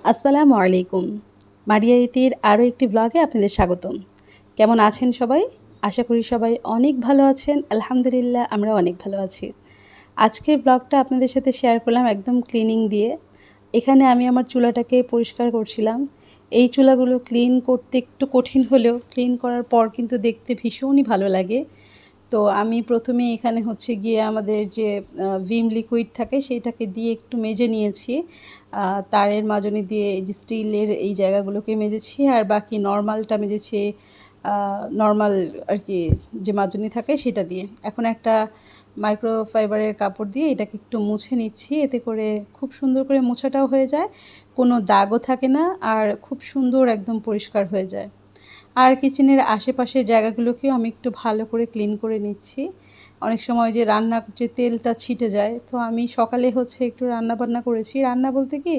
আসসালামু আলাইকুম। মারিয়া ইতির আরও একটি ব্লগে আপনাদের স্বাগতম। কেমন আছেন সবাই? আশা করি সবাই অনেক ভালো আছেন। আলহামদুলিল্লাহ আমরাও অনেক ভালো আছি। আজকের ব্লগটা আপনাদের সাথে শেয়ার করলাম একদম ক্লিনিং দিয়ে। এখানে আমি আমার চুলাটাকে পরিষ্কার করছিলাম। এই চুলাগুলো ক্লিন করতে একটু কঠিন হলেও ক্লিন করার পর কিন্তু দেখতে ভীষণই ভালো লাগে। তো আমি প্রথমে এখানে হচ্ছে গিয়ে আমাদের যে ভিম লিকুইড থাকে সেইটাকে দিয়ে একটু মেজে নিয়েছি। তারের মাজনি দিয়ে এই যে স্টিলের এই জায়গাগুলোকে মেজেছি, আর বাকি নর্মালটা মেজেছি নর্মাল আর কি যে মাজনি থাকে সেটা দিয়ে। এখন একটা মাইক্রোফাইবারের কাপড় দিয়ে এটাকে একটু মুছে নিচ্ছি, এতে করে খুব সুন্দর করে মোছাটাও হয়ে যায়, কোনো দাগও থাকে না, আর খুব সুন্দর একদম পরিষ্কার হয়ে যায়। আর কিচেনের আশেপাশের জায়গাগুলোকেও আমি একটু ভালো করে ক্লিন করে নিচ্ছি। অনেক সময় যে রান্নার যে তেলটা ছিটে যায়, তো আমি সকালে হচ্ছে একটু রান্না বান্না করেছি। রান্না বলতে কি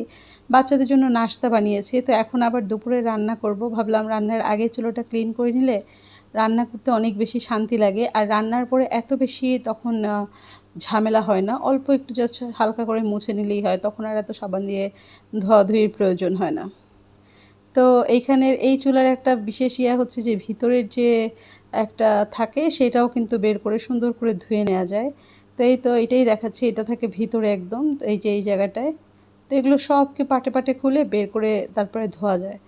বাচ্চাদের জন্য নাস্তা বানিয়েছি, তো এখন আবার দুপুরে রান্না করব। ভাবলাম রান্নার আগে চুলোটা ক্লিন করে নিলে রান্না করতে অনেক বেশি শান্তি লাগে, আর রান্নার পরে এত বেশি তখন ঝামেলা হয় না। অল্প একটু জাস্ট হালকা করে মুছে নিলেই হয়, তখন আর এত সাবান দিয়ে ধোয়াধুয়ির প্রয়োজন হয় না। তো এইখানের এই চুলার একটা বিশেষ হচ্ছে যে ভিতরের যে একটা থাকে সেটাও কিন্তু বের করে সুন্দর করে ধুয়ে নেওয়া যায়। তো এটাই দেখাচ্ছি, এটা থাকে ভিতরে একদম এই যে এই জায়গাটায়। তো এগুলো সবকে পাটে পাটে খুলে বের করে তারপরে ধোয়া যায়।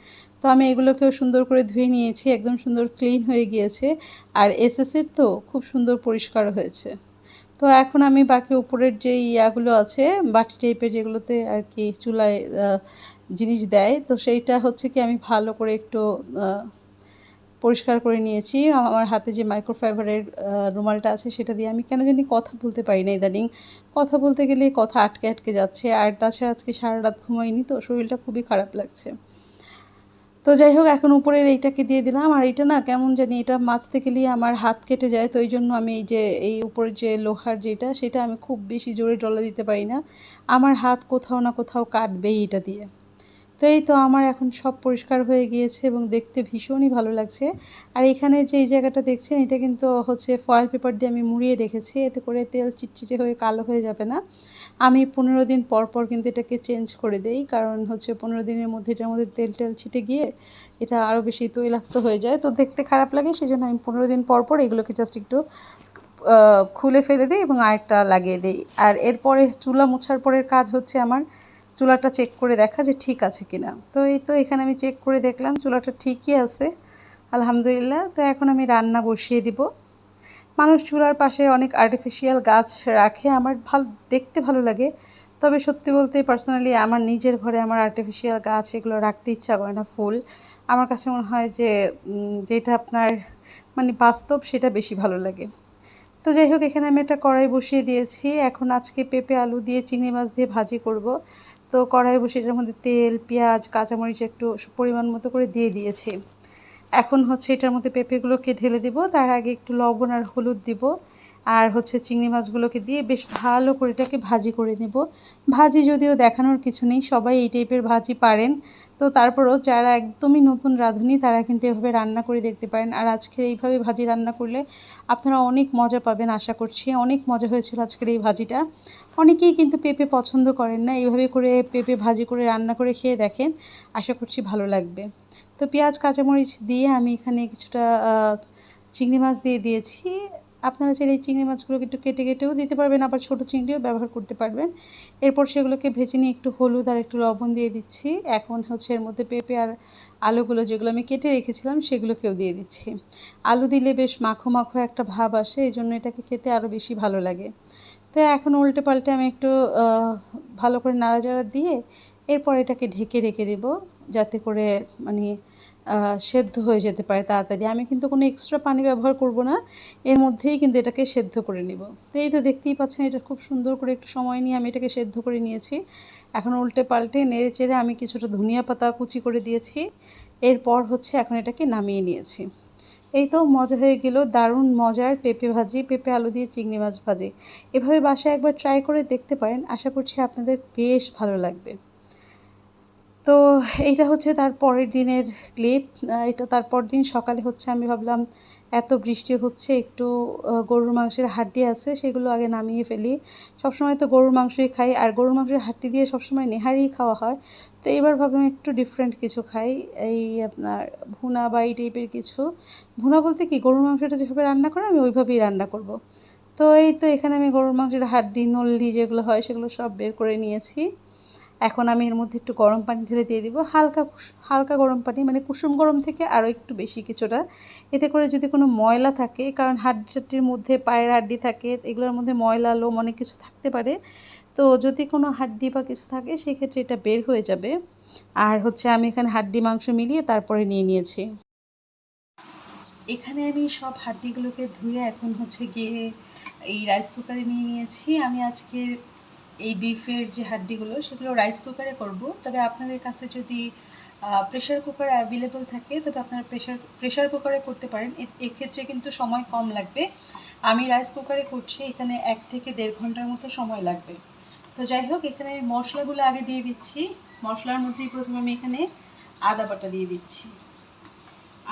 তো আমি এগুলোকেও সুন্দর করে ধুয়ে নিয়েছি, একদম সুন্দর ক্লিন হয়ে গিয়েছে। আর এসএসের তো খুব সুন্দর পরিষ্কার হয়েছে। তো এখন আমি বাকি উপরের যে ইয়াগুলো আছে বাটি টাইপের যেগুলোতে আর কি চুলায় জিনিস দেয়, তো সেইটা হচ্ছে কি আমি ভালো করে একটু পরিষ্কার করে নিয়েছি। আমার হাতে যে মাইক্রোফাইবারের রুমালটা আছে সেটা দিয়ে আমি কেন জানি কথা বলতে পারি না ইদানিং। কথা বলতে গেলে কথা আটকে আটকে যাচ্ছে, আর তাছাড়া আজকে সারা রাত ঘুমাইনি, তো শরীরটা খুবই খারাপ লাগছে। তো যাই হোক, এখন উপরের এইটাকে দিয়ে দিলাম। আর এটা না কেমন জানি এটা মাজতে গেলে আমার হাত কেটে যায়, তো এই জন্য আমি এই যে এই উপরের যে লোহার যেটা সেটা আমি খুব বেশি জোরে ডলা দিতে পারি না। আমার হাত কোথাও না কোথাও কাটবেই এটা দিয়ে। তো এই তো আমার এখন সব পরিষ্কার হয়ে গিয়েছে এবং দেখতে ভীষণই ভালো লাগছে। আর এখানের যে এই জায়গাটা দেখছেন এটা কিন্তু হচ্ছে ফয়েল পেপার দিয়ে আমি মুড়িয়ে রেখেছি, এতে করে তেল চিটচিটে হয়ে কালো হয়ে যাবে না। আমি 15 দিন পর পর কিন্তু এটাকে চেঞ্জ করে দেই, কারণ হচ্ছে 15 দিনের মধ্যে এটার মধ্যে তেল টেল ছিটে গিয়ে এটা আরও বেশি তৈলাক্ত হয়ে যায়, তো দেখতে খারাপ লাগে। সেই জন্য আমি 15 দিন পর পর এগুলোকে জাস্ট একটু খুলে ফেলে দিই এবং আরেকটা লাগিয়ে দিই। আর এরপরে চুলা মোছার পরের কাজ হচ্ছে আমার চুলাটা চেক করে দেখা যে ঠিক আছে কিনা। তো এই তো এখানে আমি চেক করে দেখলাম চুলাটা ঠিকই আছে, আলহামদুলিল্লাহ। তো এখন আমি রান্না বসিয়ে দিব। মানুষ চুলার পাশে অনেক আর্টিফিশিয়াল গাছ রাখে, আমার দেখতে ভালো লাগে। তবে সত্যি বলতে পার্সোনালি আমার নিজের ঘরে আমার আর্টিফিশিয়াল গাছ এগুলো রাখতে ইচ্ছা করে না। ফুল আমার কাছে মনে হয় যে যেটা আপনার মানে বাস্তব সেটা বেশি ভালো লাগে। তো যাই হোক, এখানে আমি একটা কড়াই বসিয়ে দিয়েছি। এখন আজকে পেঁপে আলু দিয়ে চিংড়ি মাছ দিয়ে ভাজি করব। তো কড়াই বসিয়ে এটার মধ্যে তেল, পেঁয়াজ, কাঁচামরিচ একটু পরিমাণ মতো করে দিয়ে দিয়েছি। এখন হচ্ছে এটার মধ্যে পেঁপেগুলোকে ঢেলে দিব, তার আগে একটু লবণ আর হলুদ দিব, আর হচ্ছে চিংড়ি মাছগুলোকে দিয়ে বেশ ভালো করে এটাকে ভাজি করে নেব। ভাজি যদিও দেখানোর কিছু নেই, সবাই এই টাইপের ভাজি পারেন। তো তারপরও যারা একদমই নতুন রাঁধুনি তারা কিন্তু এভাবে রান্না করে দেখতে পারেন। আর আজকের এইভাবে ভাজি রান্না করলে আপনারা অনেক মজা পাবেন আশা করছি। অনেক মজা হয়েছিল আজকের এই ভাজিটা। অনেকেই কিন্তু পেঁপে পছন্দ করেন না, এইভাবে করে পেঁপে ভাজি করে রান্না করে খেয়ে দেখেন, আশা করছি ভালো লাগবে। তো পেঁয়াজ কাঁচামরিচ দিয়ে আমি এখানে কিছুটা চিংড়ি মাছ দিয়ে দিয়েছি। আপনারা চাইলে এই চিংড়ি মাছগুলোকে একটু কেটে কেটেও দিতে পারবেন, আবার ছোটো চিংড়িও ব্যবহার করতে পারবেন। এরপর সেগুলোকে ভেজে নিয়ে একটু হলুদ আর একটু লবণ দিয়ে দিচ্ছি। এখন হচ্ছে এর মধ্যে পেঁপে আর আলুগুলো যেগুলো আমি কেটে রেখেছিলাম সেগুলোকেও দিয়ে দিচ্ছি। আলু দিলে বেশ মাখো মাখো একটা ভাব আসে, এই জন্য এটাকে খেতে আরও বেশি ভালো লাগে। তো এখন উল্টে পাল্টে আমি একটু ভালো করে নাড়াচাড়া দিয়ে এরপর এটাকে ঢেকে রেখে দেব, যাতে করে মানে সেদ্ধ হয়ে যেতে পারে তাড়াতাড়ি। আমি কিন্তু কোনো এক্সট্রা পানি ব্যবহার করব না, এর মধ্যেই কিন্তু এটাকে সেদ্ধ করে নেব। তো এই তো দেখতেই পাচ্ছেন এটা খুব সুন্দর করে একটু সময় নিয়ে আমি এটাকে সেদ্ধ করে নিয়েছি। এখন উল্টে পাল্টে নেড়ে চেড়ে আমি কিছুটা ধনিয়া পাতা কুচি করে দিয়েছি। এরপর হচ্ছে এখন এটাকে নামিয়ে নিয়েছি। এই তো মজা হয়ে গেল, দারুণ মজার পেঁপে ভাজি, পেঁপে আলু দিয়ে চিংড়ি মাছ ভাজি। এভাবে বাসায় একবার ট্রাই করে দেখতে পারেন, আশা করছি আপনাদের বেশ ভালো লাগবে। তো এইটা হচ্ছে তার পরের দিনের ক্লিপ। এটা তারপর দিন সকালে হচ্ছে আমি ভাবলাম এত বৃষ্টি হচ্ছে একটু গরুর মাংসের হাড্ডি আছে সেগুলো আগে নামিয়ে ফেলি। সবসময় তো গরুর মাংসই খাই, আর গরুর মাংসের হাড্ডি দিয়ে সবসময় নেহারি খাওয়া হয়। তো এবার ভাবলাম একটু ডিফারেন্ট কিছু খাই, এই আপনার ভুনা বা এই টাইপের কিছু। ভুনা বলতে কি, গরুর মাংসটা যেভাবে রান্না করে আমি ওইভাবেই রান্না করব। তো এই তো এখানে আমি গরুর মাংসের হাড্ডি নল্লি যেগুলো হয় সেগুলো সব বের করে নিয়েছি। এখন আমি এর মধ্যে একটু গরম পানি ঢেলে দিয়ে দিব, হালকা হালকা গরম পানি, মানে কুসুম গরম থেকে আরও একটু বেশি কিছুটা। এতে করে যদি কোনো ময়লা থাকে, কারণ হাড্ডির মধ্যে পায়ের হাড্ডি থাকে, এগুলোর মধ্যে ময়লা লোম অনেক কিছু থাকতে পারে, তো যদি কোনো হাড্ডি বা কিছু থাকে সেক্ষেত্রে এটা বের হয়ে যাবে। আর হচ্ছে আমি এখানে হাড্ডি মাংস মিলিয়ে তারপরে নিয়ে নিয়েছি। এখানে আমি সব হাড্ডিগুলোকে ধুয়ে এখন হচ্ছে গিয়ে এই রাইস কুকারে নিয়ে নিয়েছি। আমি আজকে এই বিফের যে হাড্ডিগুলো সেগুলো রাইস কুকারে করব। তবে আপনাদের কাছে যদি প্রেশার কুকার অ্যাভেলেবল থাকে তবে আপনারা প্রেশার কুকারে করতে পারেন, এক্ষেত্রে কিন্তু সময় কম লাগবে। আমি রাইস কুকারে করছি, এখানে 1 থেকে 1.5 ঘন্টার মতো সময় লাগবে। তো যাই হোক, এখানে মশলাগুলো আগে দিয়ে দিচ্ছি। মশলার মধ্যেই প্রথমে আমি এখানে আদা বাটা দিয়ে দিচ্ছি।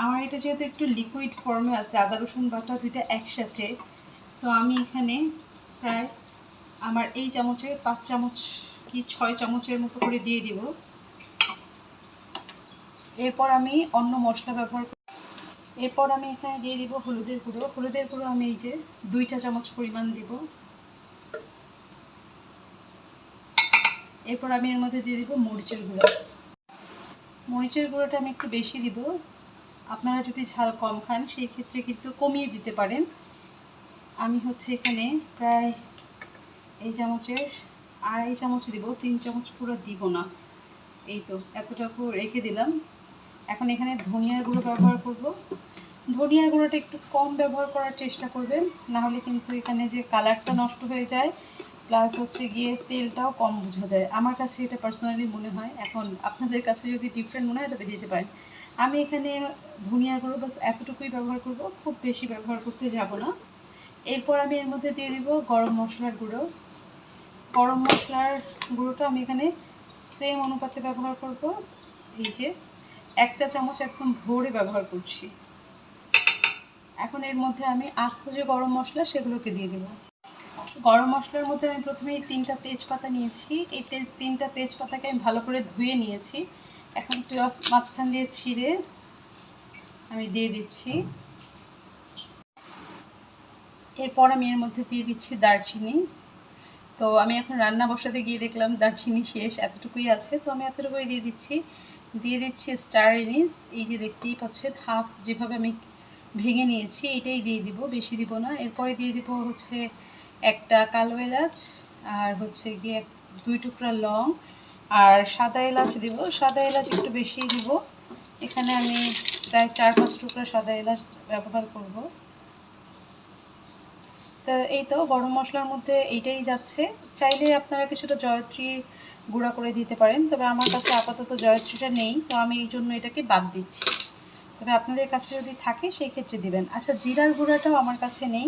আমার এটা যেহেতু একটু লিকুইড ফর্মে আছে, আদা রসুন বাটা দুইটা একসাথে, তো আমি এখানে প্রায় আমার এই চামচের 5 চামচ কি 6 চামচের মতো করে দিয়ে দিব। এরপর আমি অন্য মশলা ব্যবহার করব। এরপর আমি এখানে দিয়ে দিব হলুদের গুঁড়ো। হলুদের গুঁড়ো আমি এই যে 2 চা চামচ পরিমাণ দিব। এরপর আমি এর মধ্যে দিয়ে দিব মরিচের গুঁড়ো। মরিচের গুঁড়োটা আমি একটু বেশি দিব, আপনারা যদি ঝাল কম খান সেই ক্ষেত্রে কিন্তু কমিয়ে দিতে পারেন। আমি হচ্ছে এখানে প্রায় এই চামচের 2.5 চামচ দিব, 3 চামচ পুরো দিব না, এই তো এতটুকু রেখে দিলাম। এখন এখানে ধনিয়ার গুঁড়ো ব্যবহার করব। ধনিয়ার গুঁড়োটা একটু কম ব্যবহার করার চেষ্টা করবেন, নাহলে কিন্তু এখানে যে কালারটা নষ্ট হয়ে যায়, প্লাস হচ্ছে গিয়ে তেলটাও কম বোঝা যায়। আমার কাছে এটা পার্সোনালি মনে হয়। এখন আপনাদের কাছে যদি ডিফারেন্ট মনে হয় তবে দিতে পারেন। আমি এখানে ধনিয়ার গুঁড়ো বাস এতটুকুই ব্যবহার করব, খুব বেশি ব্যবহার করতে যাব না। এরপর আমি এর মধ্যে দিয়ে দিব গরম মশলার গুঁড়ো। গরম মশলার গুঁড়োটা আমি এখানে সেম অনুপাতে ব্যবহার করব। এই যে 1 চা চামচ একদম ভরে ব্যবহার করছি। এখন এর মধ্যে আমি আস্ত যে গরম মশলা সেগুলোকে দিয়ে দেব। গরম মশলার মধ্যে আমি প্রথমেই 3টা তেজপাতা নিয়েছি। এই 3টা তেজপাতাকে আমি ভালো করে ধুয়ে নিয়েছি। এখন একটু মাঝখান দিয়ে ছিঁড়ে আমি দিয়ে দিচ্ছি। এরপর আমি এর মধ্যে দিয়ে দিচ্ছি দারচিনি। তো আমি এখন রান্না বসাতে গিয়ে দেখলাম দারচিনি শেষ, এতটুকুই আছে, তো আমি এতটুকুই দিয়ে দিচ্ছি। দিয়ে দিচ্ছি স্টার এনিস, এই যে দেখতেই পাচ্ছেন হাফ যেভাবে আমি ভেঙে নিয়েছি এটাই দিয়ে দিব, বেশি দিব না। এরপরে দিয়ে দিব হচ্ছে একটা কালো এলাচ, আর হচ্ছে গিয়ে 2 টুকরা লং, আর সাদা এলাচ দিব। সাদা এলাচ একটু বেশিই দিব, এখানে আমি প্রায় 4-5 টুকরা সাদা এলাচ ব্যবহার করব। তো এই তো গরম মশলার মধ্যে এইটাই যাচ্ছে। চাইলে আপনারা কিছুটা জয়ত্রী গুঁড়া করে দিতে পারেন, তবে আমার কাছে আপাতত জয়ত্রীটা নেই, তো আমি এই জন্য এটাকে বাদ দিচ্ছি। তবে আপনাদের কাছে যদি থাকে সেই ক্ষেত্রে দিবেন। আচ্ছা, জিরার গুঁড়াটাও আমার কাছে নেই,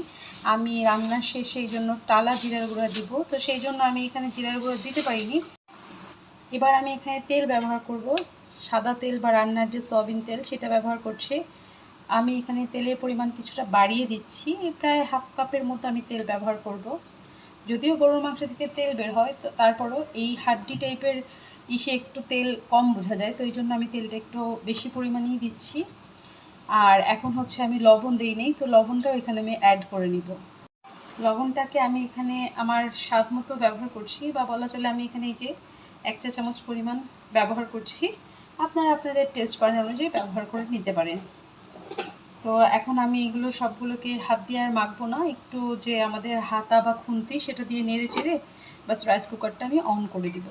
আমি রান্নার শেষে এই জন্য টালা জিরার গুঁড়া দিব, তো সেই জন্য আমি এখানে জিরার গুঁড়া দিতে পারিনি। এবার আমি এখানে তেল ব্যবহার করব, সাদা তেল বা রান্নার যে সয়াবিন তেল সেটা ব্যবহার করছি। আমি এখানে তেলের পরিমাণ কিছুটা বাড়িয়ে দিচ্ছি, প্রায় হাফ কাপের মতো আমি তেল ব্যবহার করব। যদিও গরুর মাংস থেকে তেল বের হয়, তো তারপরও এই হাড্ডি টাইপের ইসে একটু তেল কম বোঝা যায়, তো এই জন্য আমি তেলটা একটু বেশি পরিমাণেই দিচ্ছি। আর এখন হচ্ছে আমি লবণ দিই নেই, তো লবণটাও এখানে আমি অ্যাড করে নিব। লবণটাকে আমি এখানে আমার স্বাদ মতো ব্যবহার করছি, বা বলা চলে আমি এখানে এই যে 1 চা চামচ পরিমাণ ব্যবহার করছি। আপনারা আপনাদের টেস্ট বাড়ানোর অনুযায়ী ব্যবহার করে নিতে পারেন। তো এখন আমি এগুলো সবগুলোকে হাত দিয়ে আর মাখবো না, একটু যে আমাদের হাতা বা খুন্তি সেটা দিয়ে নেড়ে চেড়ে বাস রাইস কুকারটা আমি অন করে দিব।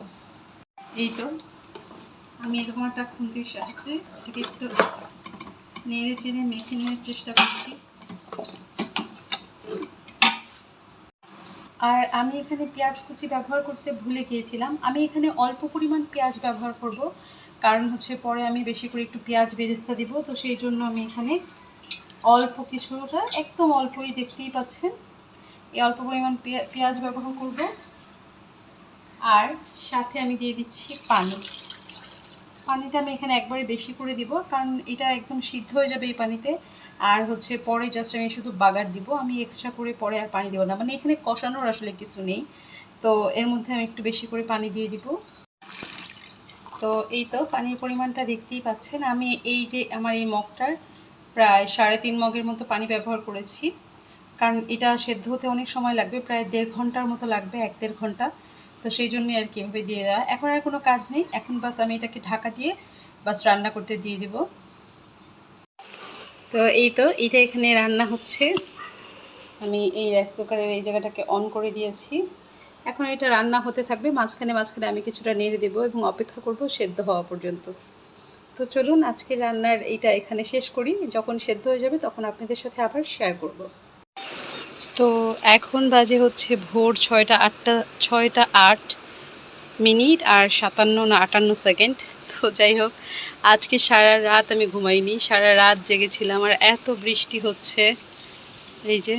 এই তো আমি এরকম একটা খুন্তির সাহায্যে এটাকে একটু নেড়ে চেড়ে মেখে নেওয়ার চেষ্টা করছি। আর আমি এখানে পেঁয়াজ কুচি ব্যবহার করতে ভুলে গিয়েছিলাম, আমি এখানে অল্প পরিমাণ পেঁয়াজ ব্যবহার করব, কারণ হচ্ছে পরে আমি বেশি করে একটু পেঁয়াজ বেরেস্তা দিব, তো সেই জন্য আমি এখানে অল্প কিছুটা, একদম অল্পই, দেখতেই পাচ্ছেন এই অল্প পরিমাণ পেঁয়াজ ব্যবহার করব। আর সাথে আমি দিয়ে দিচ্ছি পানি। পানিটা আমি এখানে একবারে বেশি করে দিব, কারণ এটা একদম সিদ্ধ হয়ে যাবে এই পানিতে। আর হচ্ছে পরে জাস্ট আমি শুধু বাগার দিব, আমি এক্সট্রা করে পরে আর পানি দেবো না, মানে এখানে কষানোর আসলে কিছু নেই। তো এর মধ্যে আমি একটু বেশি করে পানি দিয়ে দিব। তো এই তো পানির পরিমাণটা দেখতেই পাচ্ছেন। আমি এই যে আমার এই মগটার প্রায় 3.5 মগের মতো পানি ব্যবহার করেছি, কারণ এটা সেদ্ধ হতে অনেক সময় লাগবে, প্রায় 1.5 ঘন্টার মতো লাগবে, 1-1.5 ঘন্টা। তো সেই জন্যই আর কি এভাবে দিয়ে দেওয়া। এখন আর কোনো কাজ নেই, এখন বাস আমি এটাকে ঢাকা দিয়ে বাস রান্না করতে দিয়ে দিব। তো এই তো এইটা এখানে রান্না হচ্ছে। আমি এই রাইস কুকারের এই জায়গাটাকে অন করে দিয়েছি। এখন এটা রান্না হতে থাকবে, মাঝখানে মাঝখানে আমি কিছুটা নেড়ে দেবো এবং অপেক্ষা করব সেদ্ধ হওয়া পর্যন্ত। তো চলুন আজকে রান্নার এইটা এখানে শেষ করি, যখন সেদ্ধ হয়ে যাবে তখন আপনাদের সাথে আবার শেয়ার করব। তো এখন বাজে হচ্ছে ভোর 6টা 8 মিনিট আর 57 না 58 সেকেন্ড। তো যাই হোক, আজকে সারা রাত আমি ঘুমাইনি, সারা রাত জেগেছিলাম আর এত বৃষ্টি হচ্ছে। এই যে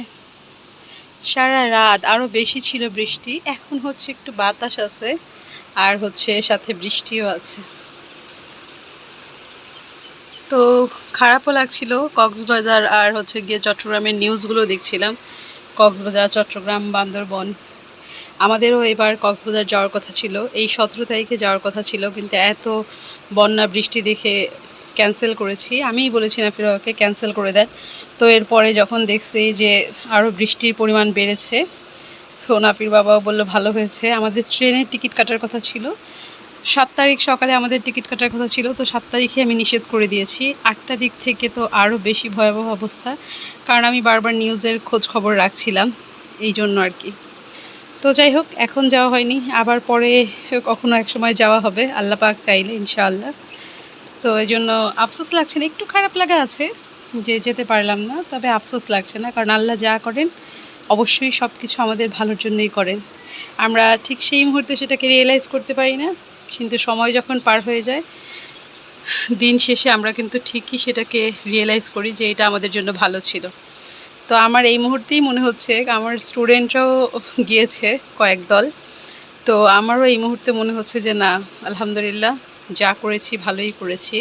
সারা রাত আরও বেশি ছিল বৃষ্টি, এখন হচ্ছে একটু বাতাস আছে আর হচ্ছে সাথে বৃষ্টিও আছে। তো খারাপও লাগছিল, কক্সবাজার আর হচ্ছে গিয়ে চট্টগ্রামের নিউজগুলো দেখছিলাম। কক্সবাজার, চট্টগ্রাম, বান্দরবন, আমাদেরও এবার কক্সবাজার যাওয়ার কথা ছিল, এই 17 তারিখে যাওয়ার কথা ছিল, কিন্তু এত বন্যা বৃষ্টি দেখে ক্যান্সেল করেছি। আমিই বলেছি নাফিরাকে ক্যান্সেল করে দেন। তো এরপরে যখন দেখছি যে আরও বৃষ্টির পরিমাণ বেড়েছে, তো নাফির বাবাও বললো ভালো হয়েছে। আমাদের ট্রেনের টিকিট কাটার কথা ছিল 7 তারিখ সকালে, আমাদের টিকিট কাটার কথা ছিল, তো 7 তারিখে আমি নিষেধ করে দিয়েছি। 8 তারিখ থেকে তো আরও বেশি ভয়াবহ অবস্থা, কারণ আমি বারবার নিউজের খোঁজ খবর রাখছিলাম, এই জন্য আর কি। তো যাই হোক, এখন যাওয়া হয়নি, আবার পরে কখনো এক সময় যাওয়া হবে আল্লাহ পাক চাইলে ইনশাআল্লাহ। তো এই জন্য আফসোস লাগছে না, একটু খারাপ লাগা আছে যে যেতে পারলাম না, তবে আফসোস লাগছে না, কারণ আল্লাহ যা করেন অবশ্যই সব কিছু আমাদের ভালোর জন্যই করেন। আমরা ঠিক সেই মুহূর্তে সেটাকে রিয়েলাইজ করতে পারি না, কিন্তু সময় যখন পার হয়ে যায় দিন শেষে আমরা কিন্তু ঠিকই সেটাকে রিয়েলাইজ করি যে এটা আমাদের জন্য ভালো ছিল। তো আমার এই মুহূর্তেই মনে হচ্ছে, আমার স্টুডেন্টরাও গিয়েছে কয়েক দল, তো আমারও এই মুহূর্তে মনে হচ্ছে যে না, আলহামদুলিল্লাহ যা করেছি ভালোই করেছি।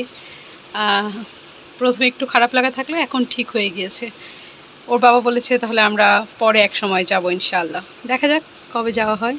প্রথমে একটু খারাপ লাগা থাকলে এখন ঠিক হয়ে গিয়েছে। ওর বাবা বলেছে তাহলে আমরা পরে এক সময় যাব ইনশাআল্লাহ, দেখা যাক কবে যাওয়া হয়।